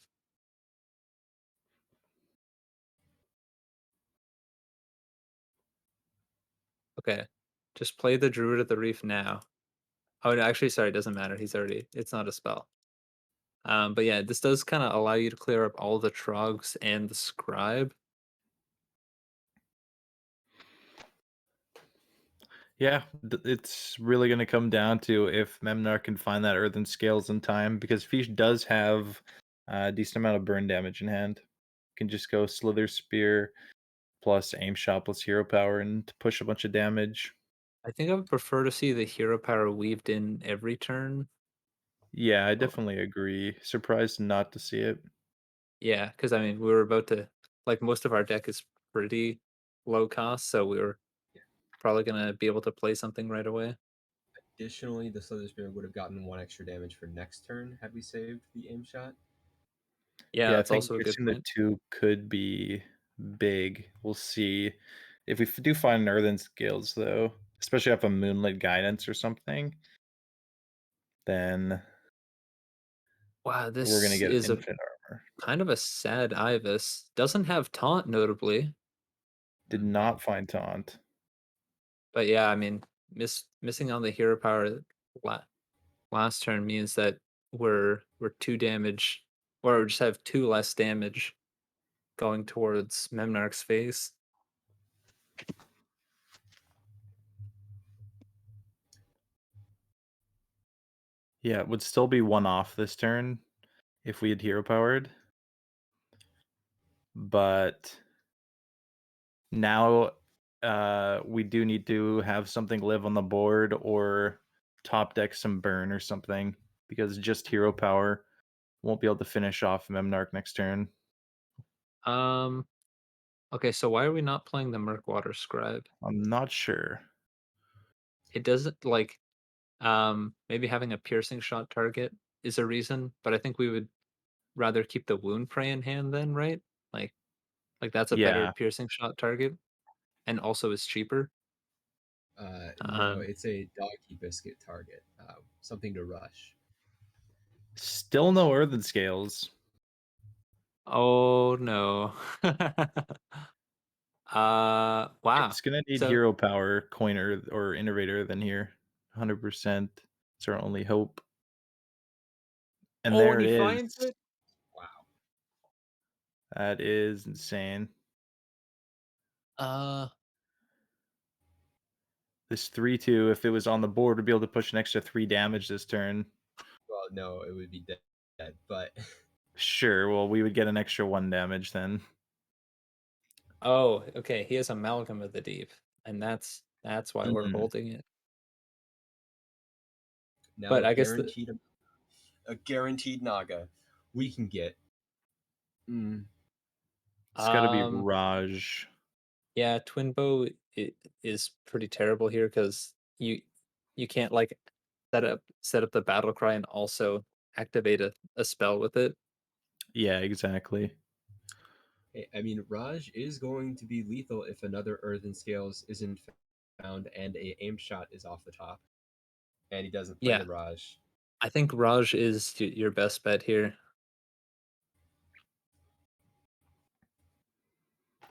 Okay, just play the Druid of the Reef now. Oh, no, actually, sorry, it doesn't matter. It's not a spell. But yeah, this does kind of allow you to clear up all the trogs and the scribe. Yeah, it's really going to come down to if Memnar can find that Earthen Scales in time, because Fish does have a decent amount of burn damage in hand. Can just go Slither Spear plus Aim Shot plus Hero Power and push a bunch of damage. I think I would prefer to see the hero power weaved in every turn. Yeah, I Oh, definitely agree. Surprised not to see it. yeah, because I mean, we were about to like most of our deck is pretty low cost, so we were probably gonna be able to play something right away. Additionally, the Slither Spear would have gotten 1 extra damage for next turn had we saved the aim shot. Yeah, Yeah, I that's think also a good mixing the point. two could be big. We'll see. If we do find an Earthen Scales, though, especially off a Moonlit Guidance or something, then Wow, we're going to this get is a infinite armor. kind of a sad Ibis. Doesn't have taunt, notably. Did Mm-hmm. not find Taunt. But yeah, I mean, missing on the hero power last turn means that we're 2 damage, or we just have 2 less damage going towards Memnarch's face. Yeah, it would still be 1 off this turn if we had hero powered. But now we do need to have something live on the board or top deck some burn or something, because just hero power won't be able to finish off Memnarch next turn. Um. Okay, so why are we not playing the Murkwater Scribe? I'm not sure. It doesn't like maybe having a piercing shot target is a reason, but I think we would rather keep the wound prey in hand then, right? Like that's a better Yeah, piercing shot target and also is cheaper. No, Um it's a doggy biscuit target. Something to rush. still no Earthen Scales. oh no. Wow. It's gonna need So hero power, coiner, or innovator than here. 100%. It's our only hope. And oh, there and it he is. finds it. Wow. That is insane. Uh This 3/2, if it was on the board, would be able to push an extra 3 damage this turn. Well, no, it would be dead, but Sure, well, we would get an extra 1 damage then. Oh, okay. He has Amalgam of the Deep, and that's why we're Mm. holding it. Now But I guess the a guaranteed Naga. We can get. Mm, It's got to be um Raj. yeah, Twin Bow is pretty terrible here because you can't like set up the battle cry and also activate a spell with it. Yeah, exactly. I mean, Raj is going to be lethal if another Earthen Scales isn't found and a aim shot is off the top, and he doesn't play Yeah, the Raj. I think Raj is your best bet here.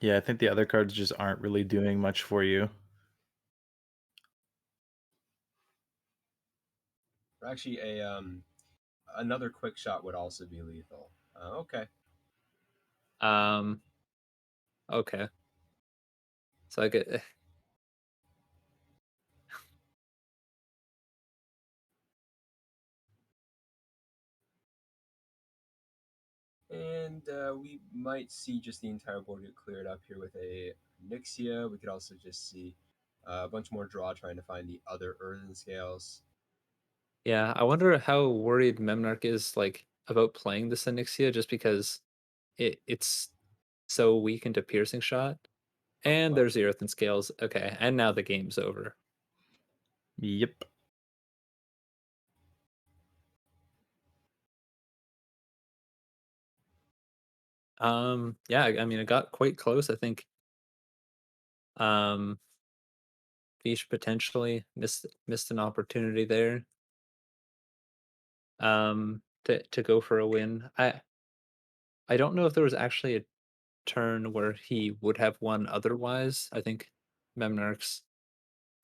Yeah, I think the other cards just aren't really doing much for you. Or actually, a another quick shot would also be lethal. Okay. Um, okay, so I get And we might see just the entire board get cleared up here with a Nixia. We could also just see a bunch more draw trying to find the other Earthen Scales. yeah. I wonder how worried Memnarch is like about playing the Synixia just because it's so weak into piercing shot. And Well, there's the Earthen Scales. Okay, and now the game's over. Yep. Yeah, I mean, it got quite close. I think um Fish potentially missed an opportunity there. To go for a win. I don't know if there was actually a turn where he would have won otherwise. I think Memnarch's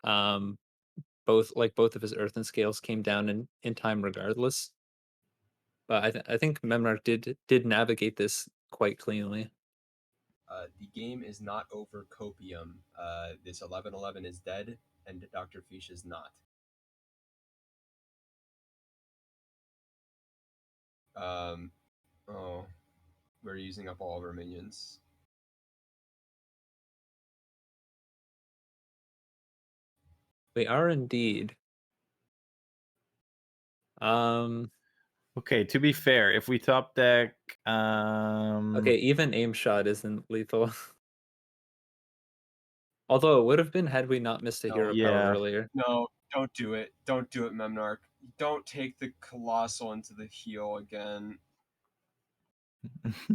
um both of his Earthen Scales came down in time regardless. But I think Memnarch did navigate this quite cleanly. the game is not over copium. This 11-11 is dead, and Dr. Fish is not. Um, oh, we're using up all of our minions. We are indeed. Um Okay, to be fair, if we top deck okay, even aim shot isn't lethal. Although it would have been had we not missed a No, hero power yeah. earlier. no, don't do it. Don't do it, Memnarch. Don't take the Colossal into the heel again.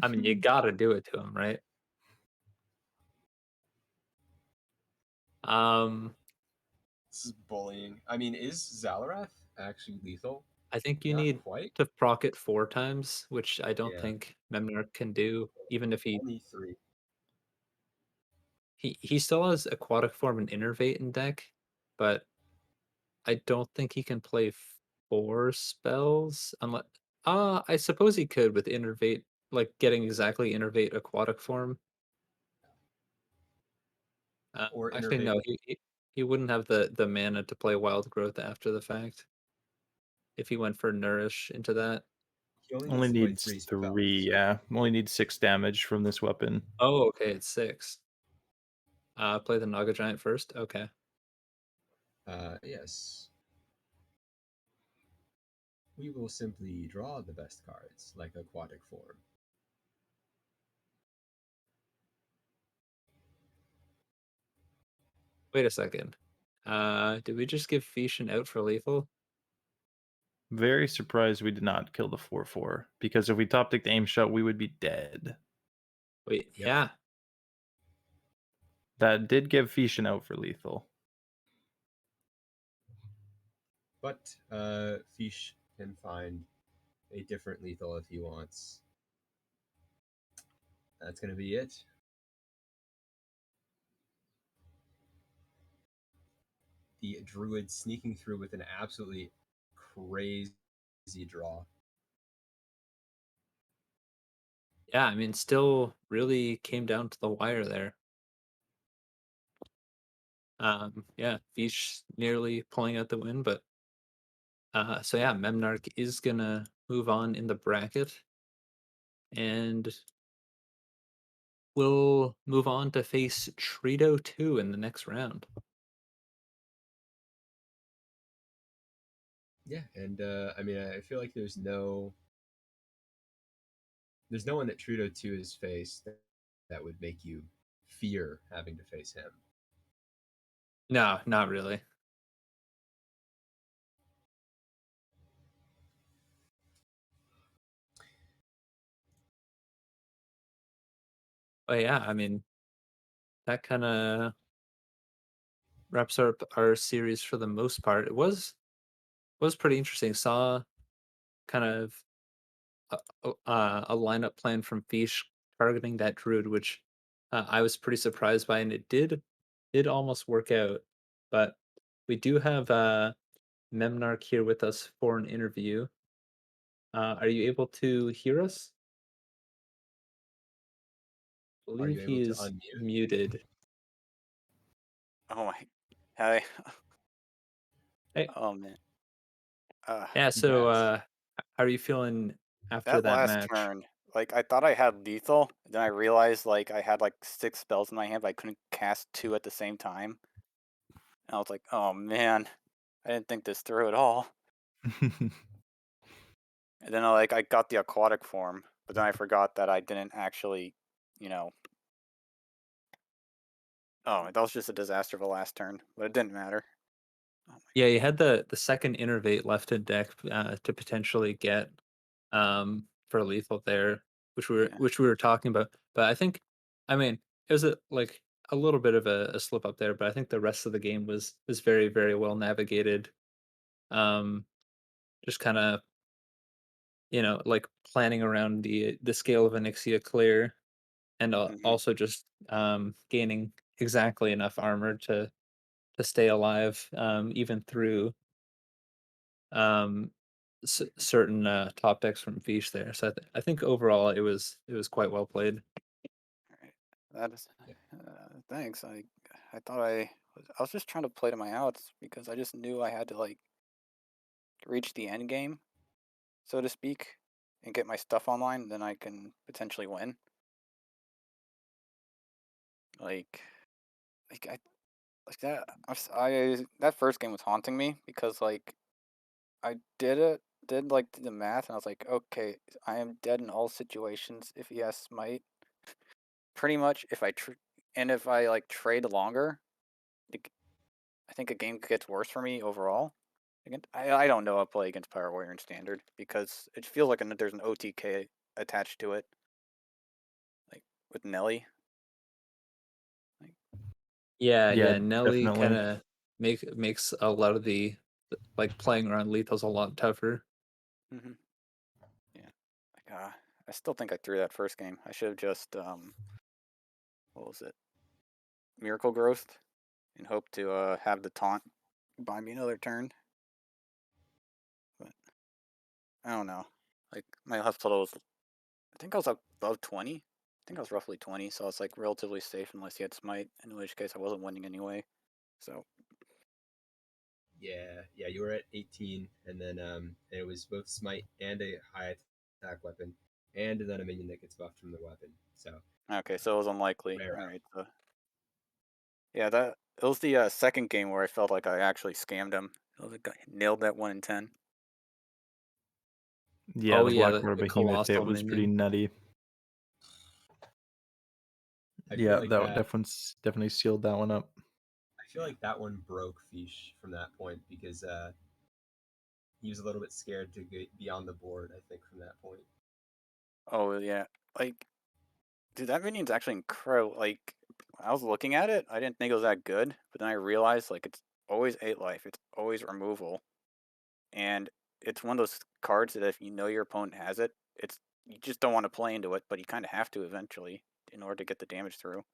I mean, you gotta do it to him, right? Um, This is bullying. I mean, is Zalarath actually lethal? I think you Not need quite. to proc it 4 times, which I don't Yeah, think Memnarch can do, even if only three. he still has aquatic form and innervate in deck, but I don't think he can play 4 spells unless I suppose he could with innervate, like getting exactly innervate aquatic form. Or Actually, innervate. no, he wouldn't have the mana to play wild growth after the fact if he went for nourish into that. He only Only needs to play needs three 3, spells. yeah. Only needs 6 damage from this weapon. Oh, okay, it's 6. Play the Naga Giant first. Okay. Yes. We will simply draw the best cards, like aquatic form. Wait a second. Did we just give Fish an out for lethal? Very surprised we did not kill the 4/4 because if we top decked the aim shot, we would be dead. Wait, Yep. yeah. That did give Fishin out for lethal. But Fish can find a different lethal if he wants. That's going to be it. The Druid sneaking through with an absolutely crazy draw. Yeah, I mean, still really came down to the wire there. Yeah, Fish nearly pulling out the win, but so yeah, Memnarch is gonna move on in the bracket, and will move on to face Trito 2 in the next round. Yeah, and I mean, I feel like there's no one that Trudeau 2 has faced that would make you fear having to face him. No, not really. But yeah, I mean, that kind of wraps up our series for the most part. It was pretty interesting. Saw kind of a lineup plan from Fish targeting that druid, which I was pretty surprised by, and it did almost work out. But we do have Memnarch here with us for an interview. Are you able to hear us? I Are believe you able he to is unmute? muted. Oh my. Hi. Hey, Oh man. yeah. So, Congrats. how are you feeling after That that last match? turn, like I thought I had lethal, then I realized like I had like 6 spells in my hand, but I couldn't cast 2 at the same time. And I was like, oh man, I didn't think this through at all. And then I got the aquatic form, but then I forgot that I didn't actually, you know. Oh, that was just a disaster of a last turn, but it didn't matter. Oh my Yeah, you had the second innervate left in deck to potentially get for lethal there, yeah. which we were talking about. But I think, I mean, it was like a little bit of a slip up there, but I think the rest of the game was very very well navigated. Um, just kind of like planning around the scale of Onyxia clear, and hmm also just gaining exactly enough armor to stay alive even through um certain top decks from Vish there. So I think overall it was quite well played. Right. That is. Yeah. Thanks. I thought I was just trying to play to my outs because I just knew I had to like reach the end game, so to speak, and get my stuff online. Then I can potentially win. Like, I like that. That first game was haunting me because like I did like the math, and I was like, okay, I am dead in all situations if he has smite. Pretty much, if I like trade longer, like, I think a game gets worse for me overall. I don't know how to play against Power Warrior in Standard because it feels like there's an OTK attached to it, like with Nelly. Like, Yeah, Yeah, yeah. Nelly kind definitely. of makes a lot of the like playing around lethals a lot tougher. hmm yeah, like I still think I threw that first game. I should have just what was it, Miracle Growth, and hope to have the taunt buy me another turn. But I don't know. Like my left total was, I think I was above 20. I think I was roughly 20, so it's like relatively safe unless he had smite, in which case I wasn't winning anyway. So Yeah, you were at 18, and then it was both smite and a high attack weapon, and then a minion that gets buffed from the weapon. So okay, so it was unlikely. rare All out. right, so yeah, that it was the second game where I felt like I actually scammed him. It was like I nailed that 1 in 10. Yeah, Oh the yeah, Blackwater the Behemoth hit colossal was pretty minion. nutty. I feel Yeah, like that that. definitely sealed that one up. I feel like that one broke Fish from that point because he was a little bit scared to be on the board. I think from that point. Oh yeah, like dude, that minion's actually incredible. Like when I was looking at it, I didn't think it was that good, but then I realized like it's always 8 life, it's always removal, and it's one of those cards that if you know your opponent has it, it's you just don't want to play into it, but you kind of have to eventually in order to get the damage through.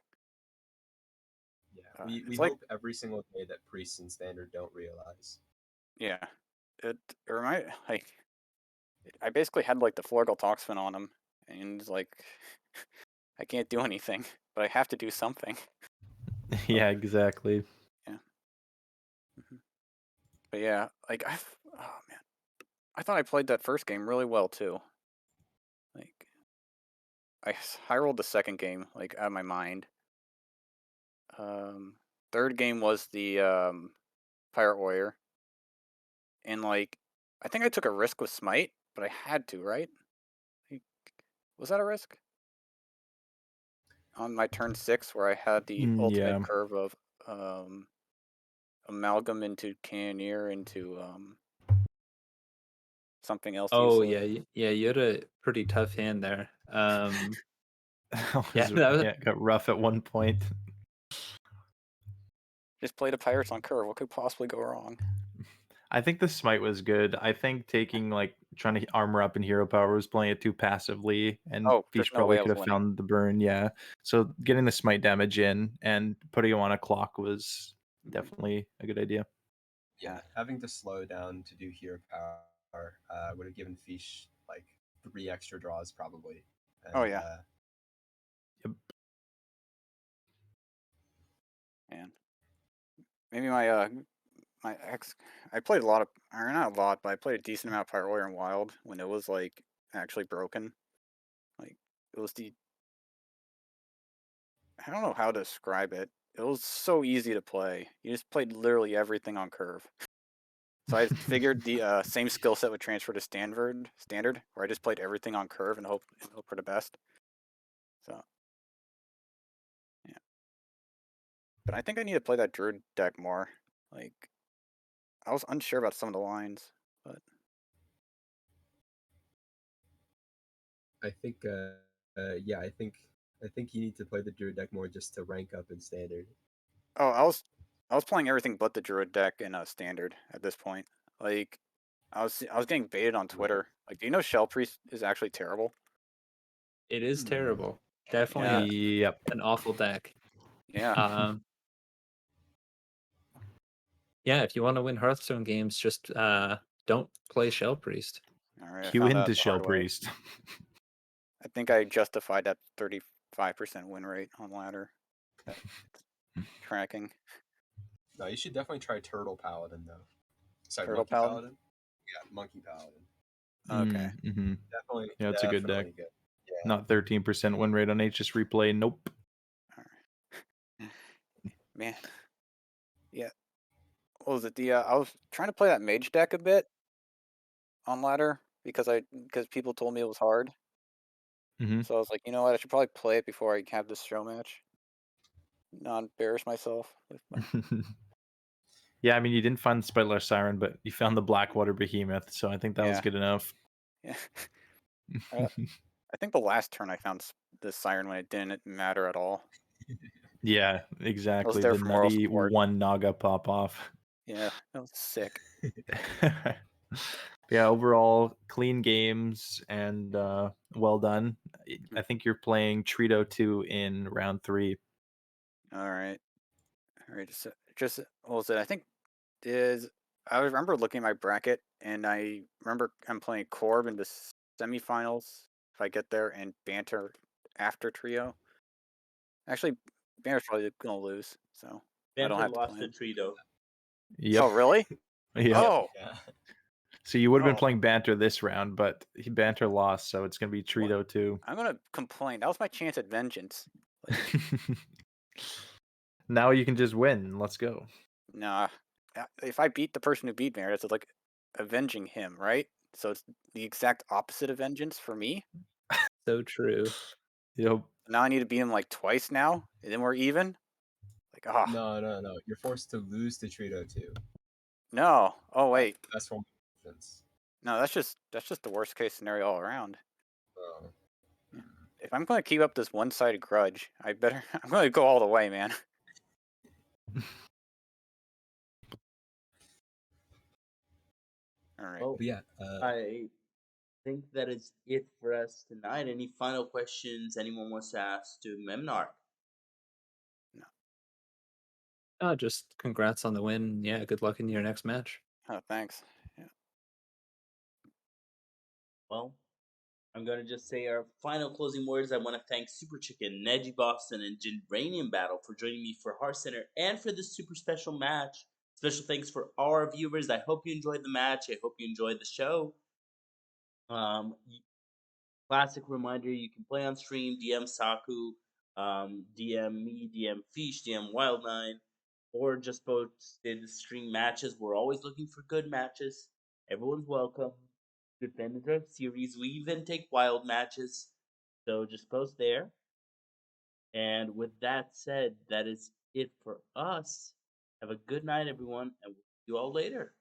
Yeah, we It's like hope every single day that priests in standard don't realize. yeah, it remind like I basically had like the Florgal Toxfin on him, and it's like I can't do anything, but I have to do something. Yeah, exactly. Yeah. hmm But yeah, like oh man, I thought I played that first game really well too. Like high rolled the second game like out of my mind. Third game was the Pirate Warrior, and like I think I took a risk with Smite, but I had to, right? Like, was that a risk on my turn 6 where I had the ultimate Yeah. curve of um amalgam into Cannoneer into something else Oh useless. yeah, you had a pretty tough hand there. Yeah, It got rough at one point. Just played a Pirates on curve. What could possibly go wrong? I think the smite was good. I think taking trying to armor up in hero power was playing it too passively, and Oh, Fish there's no way probably I could was have winning. found the burn. Yeah, so getting the smite damage in and putting him on a clock was definitely a good idea. Yeah, having to slow down to do hero power would have given Fish like 3 extra draws probably. And, Oh yeah. Yep. Man, maybe my ex. I played a lot of, or not a lot, but I played a decent amount of Pirate Warrior and Wild when it was like actually broken. Like it was I don't know how to describe it. It was so easy to play. You just played literally everything on curve. So I figured the same skill set would transfer to standard, where I just played everything on curve and hope for the best. So yeah, but I think I need to play that Druid deck more. Like I was unsure about some of the lines, but I think, yeah, I think you need to play the Druid deck more just to rank up in standard. oh, I was playing everything but the Druid deck in standard at this point. Like I was getting baited on Twitter. Like, do you know Shell Priest is actually terrible? it is Hmm. terrible. Yeah. Definitely Yep. an awful deck. Yeah. Yeah, if you want to win Hearthstone games, just don't play Shell Priest. All right, I Cue found out into the Shell hard way. Priest. I think I justified that 35% win rate on ladder. That tracking. No, you should definitely try Turtle Paladin though. Sorry, Turtle Monkey Paladin. Paladin. Yeah, Monkey Paladin. Okay. Mm-hmm. Definitely, Yeah, it's a good deck. definitely good. Yeah. Not 13% win rate on HS replay. Nope. All right. Man. Yeah. What was it? I was trying to play that mage deck a bit on ladder because people told me it was hard. Mm-hmm. So I was like, you know what? I should probably play it before I have this show match. Not embarrass myself. Yeah, I mean, you didn't find the Spitler Siren, but you found the Blackwater Behemoth, so I think that was Yeah. good enough. Yeah. I think the last turn I found the siren when it didn't matter at all. Yeah, I was exactly. there The for moral nutty support. one Naga pop off. Yeah, that was sick. Yeah, overall clean games and well done. I think you're playing Trito 2 in round 3. All right. Just what was it? I think is I remember looking at my bracket and I remember I'm playing Corb in the semifinals if I get there and Banter after trio. Actually, Banter's probably gonna lose, so I don't Banter have to lost play to him. Trito. Yep. Oh really? Yep. Oh, Yeah. So you would have been oh. playing Banter this round, but Banter lost, so it's going to be What? Trito 2. I'm gonna complain. That was my chance at vengeance. Like, Now you can just win. Let's go. nah. If I beat the person who beat me, it's like avenging him, right? So it's the exact opposite of vengeance for me. So true. Yep. Now I need to beat him like twice now, and then we're even. Like, ah, No, no, no. You're forced to lose to Trito too. no. Oh wait, That's from vengeance. no. That's just the worst case scenario all around. Oh. Yeah. If I'm gonna keep up this one-sided grudge, I better. I'm gonna go all the way, man. All right. Well, But yeah, I think that is it for us tonight. Any final questions anyone wants to ask to Memnar? Just congrats on the win. Yeah, good luck in your next match. Oh, thanks. Yeah. Well, I'm going to just say our final closing words. I want to thank Super Chicken, Neji Boston, and Jinranium Battle for joining me for Hearthcenter and for this super special match. Special thanks for our viewers. I hope you enjoyed the match. I hope you enjoyed the show. classic reminder, you can play on stream, DM Saku, DM me, DM Fish, DM Wild9, or just post in stream matches. We're always looking for good matches. Everyone's welcome. Defend our series. We even take wild matches. So just post there. And with that said, that is it for us. Have a good night, everyone, and we'll see you all later.